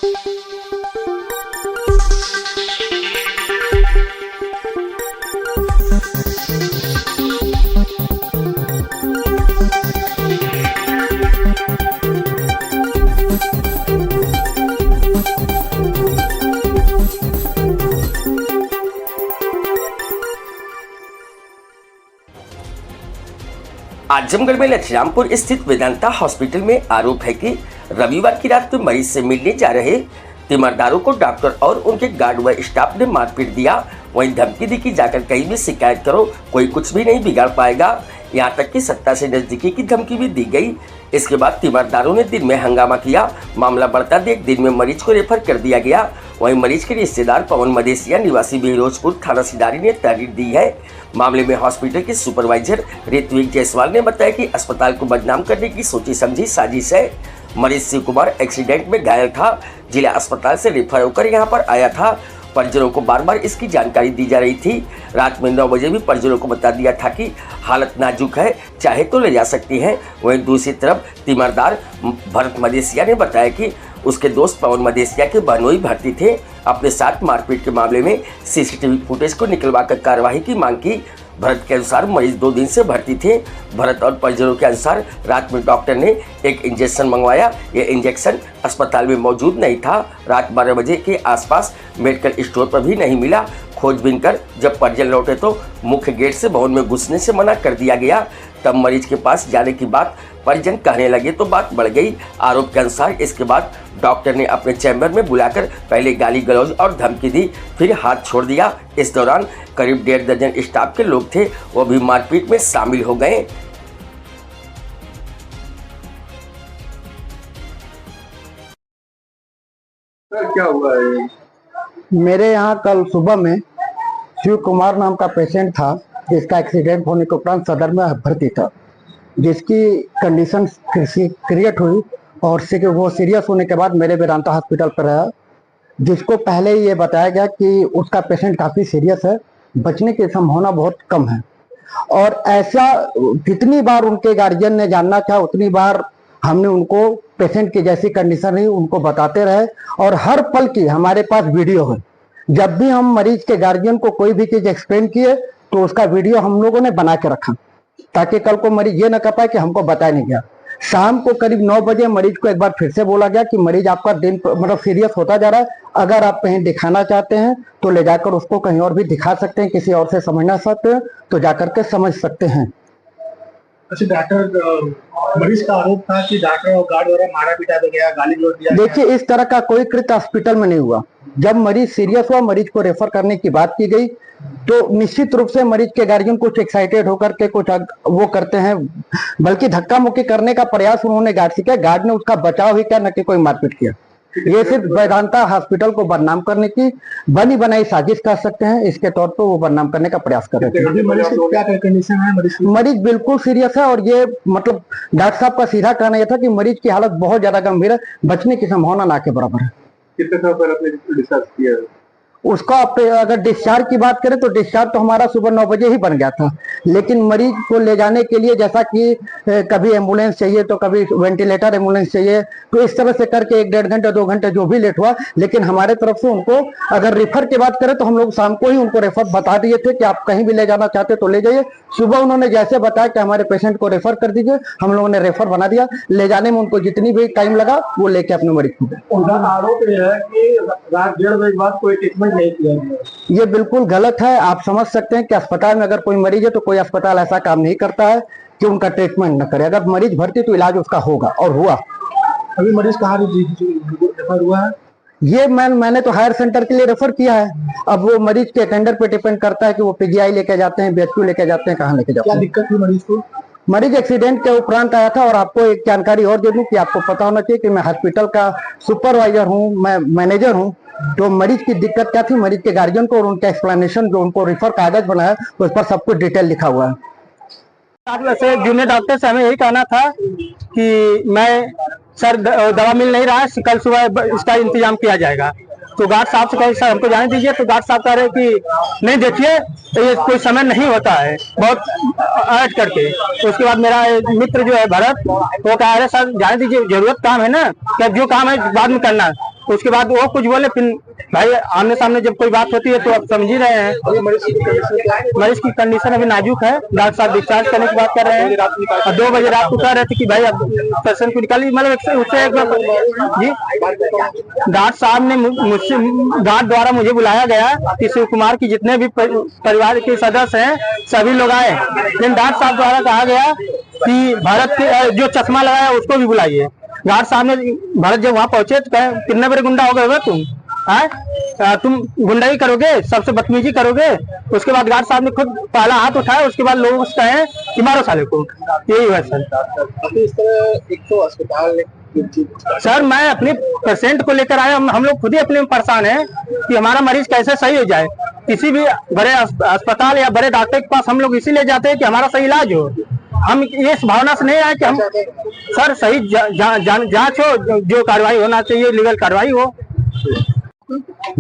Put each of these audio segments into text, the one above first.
आजमगढ़ में लछरामपुर स्थित वेदांता हॉस्पिटल में आरोप है कि रविवार की रात में मरीज से मिलने जा रहे तीमारदारों को डॉक्टर और उनके गार्ड व स्टाफ ने मारपीट दिया। वहीं धमकी दी कि जाकर कहीं भी शिकायत करो, कोई कुछ भी नहीं बिगाड़ पाएगा। यहां तक कि सत्ता से नजदीकी की धमकी भी दी गई। इसके बाद तीमारदारों ने दिन में हंगामा किया। मामला बढ़ता देख दिन में मरीज को रेफर कर दिया गया। वहीं मरीज के रिश्तेदार पवन मदेसिया निवासी बिरोजपुर थाना सिदारी ने तहरीर दी है। मामले में हॉस्पिटल के सुपरवाइजर ऋत्विक जायसवाल ने बताया कि अस्पताल को बदनाम करने की सोची समझी साजिश है। मरीज शिव कुमार एक्सीडेंट में घायल था, जिला अस्पताल से रेफर होकर यहां पर आया था। परिजनों को बार बार इसकी जानकारी दी जा रही थी। रात में 9 बजे भी परिजनों को बता दिया था कि हालत नाजुक है, चाहे तो ले जा सकती हैं। वहीं दूसरी तरफ तीमारदार भरत मदेसिया ने बताया कि उसके दोस्त पवन मदेसिया के बहनोई भर्ती थे। अपने साथ मारपीट के मामले में सीसीटीवी फुटेज को निकलवा कर कार्रवाई की मांग की। भरत के अनुसार मरीज 2 दिन से भर्ती थे। भरत और परिजनों के अनुसार रात में डॉक्टर ने एक इंजेक्शन मंगवाया। यह इंजेक्शन अस्पताल में मौजूद नहीं था। रात 12 बजे के आसपास मेडिकल स्टोर पर भी नहीं मिला। खोजबीन कर जब परिजन लौटे तो मुख्य गेट से भवन में घुसने से मना कर दिया गया। तब मरीज के पास जाने की बात परिजन कहने लगे तो बात बढ़ गई। आरोप के अनुसार इसके बाद डॉक्टर ने अपने चैम्बर में बुलाकर पहले गाली गलौज और धमकी दी, फिर हाथ छोड़ दिया। इस दौरान करीब 1.5 दर्जन स्टाफ के लोग थे, वो भी मारपीट में शामिल हो गए। क्या हुआ है? मेरे यहाँ कल सुबह में शिव कुमार नाम का पेशेंट था, जिसका एक्सीडेंट होने के उपरांत सदर में भर्ती था, जिसकी कंडीशन क्रिएट हुई और वो सीरियस होने के बाद मेरे वेदांता हॉस्पिटल पर आया, जिसको पहले ही ये बताया गया कि उसका पेशेंट काफ़ी सीरियस है, बचने की संभावना बहुत कम है। और ऐसा जितनी बार उनके गार्जियन ने जानना चाहा उतनी बार हमने उनको पेशेंट की जैसी कंडीशन रही उनको बताते रहे। और हर पल की हमारे पास वीडियो है। जब भी हम मरीज के गार्जियन को कोई भी चीज़ एक्सप्लेन किए तो उसका वीडियो हम लोगों ने बना के रखा, ताकि कल को मरीज ये ना कह पाए कि हमको बताया नहीं गया। शाम को करीब 9 बजे मरीज को एक बार फिर से बोला गया कि मरीज आपका दिन मतलब सीरियस होता जा रहा है, अगर आप कहीं दिखाना चाहते हैं तो ले जाकर उसको कहीं और भी दिखा सकते हैं, किसी और से समझना चाहते हैं तो जाकर के समझ सकते हैं। अच्छा डॉक्टर, मरीज का आरोप था कि डॉक्टर और गार्ड द्वारा मारा पीटा गया, गाली गलौज दिया। देखिए, इस तरह का कोई कृत्य हॉस्पिटल में नहीं हुआ। जब मरीज सीरियस हुआ, मरीज को रेफर करने की बात की गई तो निश्चित रूप से मरीज के गार्जियन कुछ एक्साइटेड होकर के कुछ वो करते हैं, बल्कि धक्का मुक्की करने का प्रयास उन्होंने गार्ड से किया। गार्ड ने उसका बचाव ही किया, न कि कोई मारपीट किया। ये सिर्फ वेदांता हॉस्पिटल को बदनाम करने की बनी बनाई साजिश कर सकते हैं, इसके तौर पर वो बदनाम करने का प्रयास कर रहे थे। मरीज बिल्कुल सीरियस है और ये मतलब डॉक्टर साहब का सीधा कहना यह था कि मरीज की हालत बहुत ज्यादा गंभीर है, बचने की संभावना ना के बराबर है। कितने समय पहले आपने डिस्चार्ज किया? उसका अगर डिस्चार्ज की बात करें तो डिस्चार्ज तो हमारा सुबह 9 बजे ही बन गया था, लेकिन मरीज को ले जाने के लिए जैसा कि कभी एम्बुलेंस चाहिए तो कभी वेंटिलेटर एम्बुलेंस चाहिए, तो इस तरह से करके 1-1.5 घंटे 2 घंटे जो भी लेट हुआ। लेकिन हमारे तरफ से उनको अगर रेफर की बात करें तो हम लोग शाम को ही उनको रेफर बता दिए थे कि आप कहीं भी ले जाना चाहते तो ले जाइए। सुबह उन्होंने जैसे बताया कि हमारे पेशेंट को रेफर कर दीजिए, हम लोगों ने रेफर बना दिया। ले जाने में उनको जितनी भी टाइम लगा वो लेके अपने मरीज को गए। उनका आरोप यह है कि रात 1:30 बजे बाद कोई ट्रीटमेंट नहीं किया गया। ये बिल्कुल गलत है। आप समझ सकते हैं कि अस्पताल में अगर कोई मरीज है तो कोई अस्पताल ऐसा काम नहीं करता है कि उनका ट्रीटमेंट न करे। अगर मरीज भर्ती तो इलाज उसका होगा और हुआ। अभी मरीज कहाँ रेफर हुआ है? ये मैंने तो हायर सेंटर के लिए रेफर किया है। अब वो मरीज के अटेंडर पे डिपेंड करता है कि वो पीजीआई लेके जाते हैं, बीएचक्यू लेके जाते हैं, कहाँ लेके जाते हैं। क्या दिक्कत थी मरीज को? मरीज एक्सीडेंट के उपरांत आया था। और आपको एक जानकारी और दे दूं कि आपको पता होना चाहिए कि मैं हॉस्पिटल का सुपरवाइजर हूँ, मैं मैनेजर हूँ। तो मरीज की दिक्कत क्या थी, मरीज के गार्जियन को और उनका एक्सप्लेनेशन जो उनको रेफर कागज बनाया उस पर सब कुछ डिटेल लिखा हुआ है। वैसे जूनियर डॉक्टर से हमें यही कहना था कि मैं सर दवा मिल नहीं रहा है, कल सुबह इसका इंतजाम किया जाएगा। तो गार्ड साहब से कहे सर हमको जाने दीजिए, तो गार्ड साहब कह रहे कि नहीं देखिए ये कोई समय नहीं होता है, बहुत अलर्ट करके। तो उसके बाद मेरा मित्र जो है भरत, वो कह रहे सर जाने दीजिए, जरूरत काम है ना, क्या जो काम है बाद में करना। उसके बाद वो कुछ बोले, फिर भाई आमने सामने जब कोई बात होती है तो आप समझ ही रहे हैं। अभी मरीज की कंडीशन अभी नाजुक है, डॉक्टर साहब डिस्चार्ज करने की बात कर रहे हैं और 2 बजे रात को कह रहे थे कि भाई अब पेशेंट को निकालिए। मतलब उससे एक जी डॉक्टर साहब ने मुझसे डॉक्टर द्वारा मुझे बुलाया गया कि शिव कुमार की जितने भी परिवार के सदस्य हैं सभी लोग आए, लेकिन डॉक्टर साहब द्वारा कहा गया कि भरत के जो चश्मा लगाया उसको भी बुलाइए। डॉक्टर साहब ने भरत जब वहां पहुंचे तो कहे कितने बड़े गुंडा हो गए तुम, तुम गुंडाई करोगे, सबसे बदतमीजी करोगे। उसके बाद डॉक्टर साहब ने खुद पहला हाथ उठाया, उसके बाद लोग कहे कि मारो साले को। यही है सर। इस तरह एक तो अस्पताल सर मैं अपने पेशेंट को लेकर आया, हम लोग खुद ही अपने में परेशान हैं कि हमारा मरीज कैसे सही हो जाए। किसी भी बड़े अस्पताल या बड़े डॉक्टर के पास हम लोग इसीलिए जाते हैं कि हमारा सही इलाज हो। हम इस भावना से नहीं आए कि हम सर सही जांच हो, जो कार्रवाई होना चाहिए लीगल कार्रवाई हो।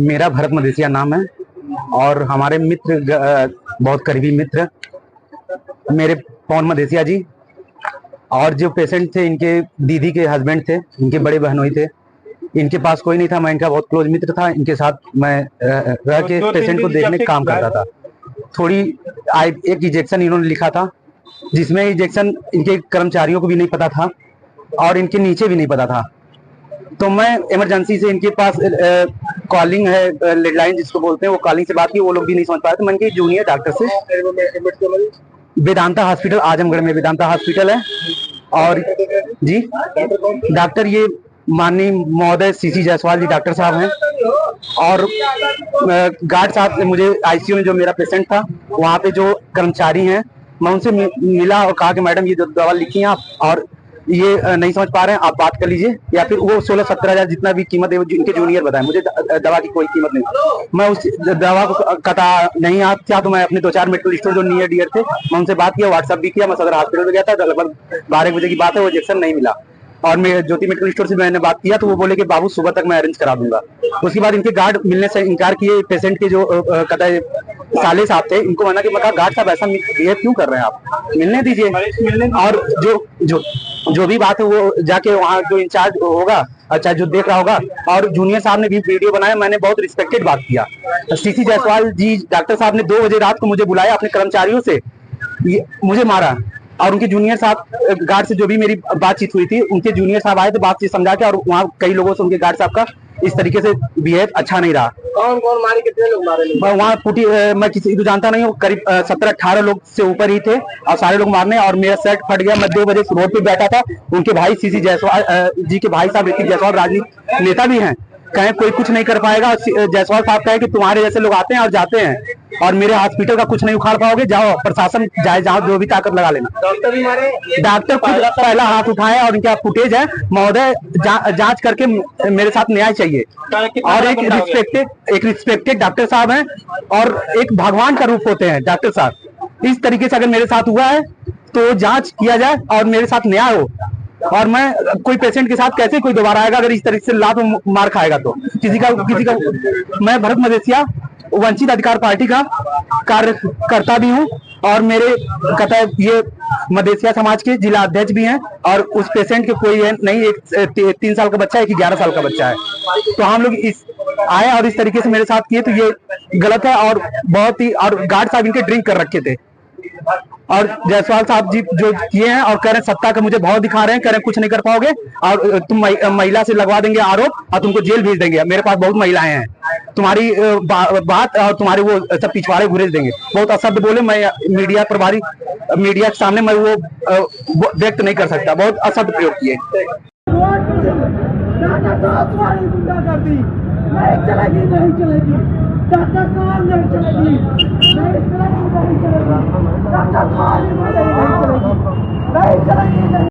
मेरा भरत मदेसिया नाम है और हमारे मित्र बहुत करीबी मित्र मेरे पवन मदेसिया जी और जो पेशेंट थे इनके दीदी के हस्बैंड थे, इनके बड़े बहनोई थे। इनके पास कोई नहीं था, मैं इनका बहुत क्लोज मित्र था। इनके साथ मैं रह के पेशेंट को देखने का काम करता था। थोड़ी एक इंजेक्शन इन्होंने लिखा था जिसमें इंजेक्शन इनके कर्मचारियों को भी नहीं पता था और इनके नीचे भी नहीं पता था। तो मैं इमरजेंसी से इनके पास कॉलिंग है, लैंडलाइन जिसको बोलते हैं, वो कॉलिंग से बात की, वो लोग भी नहीं समझ पाए। तो मैं इनके जूनियर डॉक्टर से वेदांता हॉस्पिटल आजमगढ़ में वेदांता हॉस्पिटल है और जी डॉक्टर ये माननीय महोदय सीसी जायसवाल जी डॉक्टर साहब हैं और गार्ड साहब से मुझे आईसीयू में जो मेरा पेशेंट था वहाँ पे जो कर्मचारी हैं मैं उनसे मिला और कहा कि मैडम ये दवा लिखी है आप और ये नहीं समझ पा रहे हैं, आप बात कर लीजिए। या फिर वो 16-17 हजार जितना भी कीमत है वो इनके जूनियर बताए, मुझे दवा की कोई कीमत नहीं। मैं उस दवा को कटा नहीं आता तो मैं अपने 2-4 मेडिकल स्टोर जो नियर डियर थे मैं उनसे बात किया, व्हाट्सअप भी किया। मैं सदर हॉस्पिटल में गया था, लगभग 12 बजे की बात है, वो इंजेक्शन नहीं मिला और मैं ज्योति मेडिकल स्टोर से मैंने बात किया तो वो बोले कि बाबू सुबह तक मैं अरेंज करा दूंगा। उसके बाद इनके गार्ड मिलने से इनकार किए। पेशेंट के जो कतई साले साहब थे इनको मना कि मैं कहा गार्ड साहब ऐसा बिहेव क्यों कर रहे हैं, आप मिलने दीजिए। और जो भी बात है वो जाके वहाँ जो इंचार्ज होगा अच्छा जो देख रहा होगा। और जूनियर साहब ने भी वीडियो बनाया, मैंने बहुत रिस्पेक्टेड बात किया। सीसी जायसवाल जी डॉक्टर साहब ने 2 बजे रात को मुझे बुलाया अपने कर्मचारियों से, मुझे मारा और उनके जूनियर साहब गार्ड से जो भी मेरी बातचीत हुई थी उनके जूनियर साहब आए थे बातचीत समझा के और वहाँ कई लोगों से उनके गार्ड साहब का इस तरीके से बिहेव अच्छा नहीं रहा। कौन मारे, कितने लोग मारे? वहाँ पुटी मैं किसी को जानता नहीं हूँ, करीब 17-18 लोग से ऊपर ही थे और सारे लोग मारने और मेरा सेट फट गया। मैं 2 बजे रोड पे बैठा था, उनके भाई सीसी जायसवाल जी के भाई साहब ऋतिक जायसवाल राजनीतिक नेता भी हैं, कहें कोई कुछ नहीं कर पाएगा। जायसवाल साहब कहे कि तुम्हारे जैसे लोग आते हैं और जाते हैं और मेरे हॉस्पिटल का कुछ नहीं उखाड़ पाओगे, जाओ प्रशासन जाए जहाँ जो भी ताकत लगा लेना। डॉक्टर भी मारे, डॉक्टर खुद पहला हाथ उठाए और इनका फुटेज है। महोदय जांच करके मेरे साथ न्याय चाहिए। और एक रिस्पेक्टेड डॉक्टर साहब हैं और एक भगवान का रूप होते हैं डॉक्टर साहब। इस तरीके से अगर मेरे साथ हुआ है तो जांच किया जाए और मेरे साथ न्याय हो। और मैं कोई पेशेंट के साथ कैसे कोई दोबारा आएगा अगर इस तरीके से लात मार खाएगा तो किसी का। मैं भरत मदेसिया वंचित अधिकार पार्टी का कार्यकर्ता भी हूँ और मेरे ये मदेसिया समाज के जिला अध्यक्ष भी हैं और उस पेशेंट के कोई है नहीं, एक 3 साल का बच्चा है, एक 11 साल का बच्चा है। तो हम लोग इस आए और इस तरीके से मेरे साथ किए तो ये गलत है और बहुत ही। और गार्ड साहब इनके ड्रिंक कर रखे थे और जायसवाल साहब जी जो किए हैं और कह रहे हैं सत्ता का मुझे भाव दिखा रहे हैं, कह रहे हैं कुछ नहीं कर पाओगे और तुम महिला से लगवा देंगे आरोप और तुमको जेल भेज देंगे। मेरे पास बहुत महिलाएं हैं, तुम्हारी बात और तुम्हारे वो सब पिछवाड़े घुरेज देंगे। बहुत असभ्य बोले, मैं मीडिया प्रभारी मीडिया के सामने मैं वो व्यक्त नहीं कर सकता, बहुत असभ्य प्रयोग किए। नहीं चलेगी डॉक्टर साहब, नहीं चलेगी, नहीं चलेगी, नहीं चलेगी डॉक्टर साहब, नहीं चलेगी, नहीं चलेगी।